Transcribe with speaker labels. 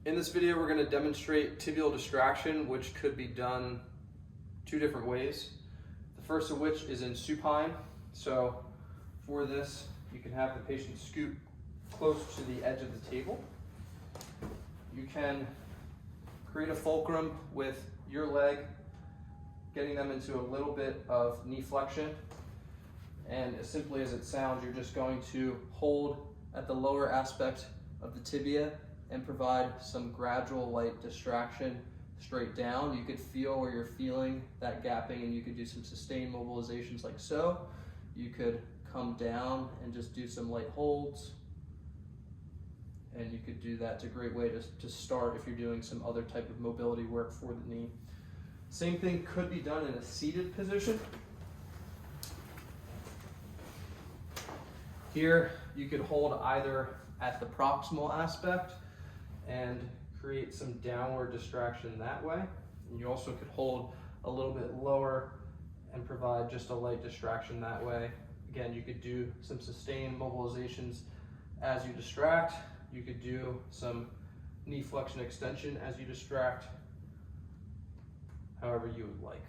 Speaker 1: In this video, we're going to demonstrate tibial distraction, which could be done two different ways. The first of which is in supine. So for this, you can have the patient scoot close to the edge of the table. You can create a fulcrum with your leg, getting them into a little bit of knee flexion. And as simply as it sounds, you're just going to hold at the lower aspect of the tibia and provide some gradual light distraction straight down. You could feel where you're feeling that gapping, and you could do some sustained mobilizations like so. You could come down and just do some light holds. And you could do that. It's a great way to start if you're doing some other type of mobility work for the knee. Same thing could be done in a seated position. Here, you could hold either at the proximal aspect and create some downward distraction that way. And you also could hold a little bit lower and provide just a light distraction that way. Again, you could do some sustained mobilizations as you distract. You could do some knee flexion extension as you distract, however you would like.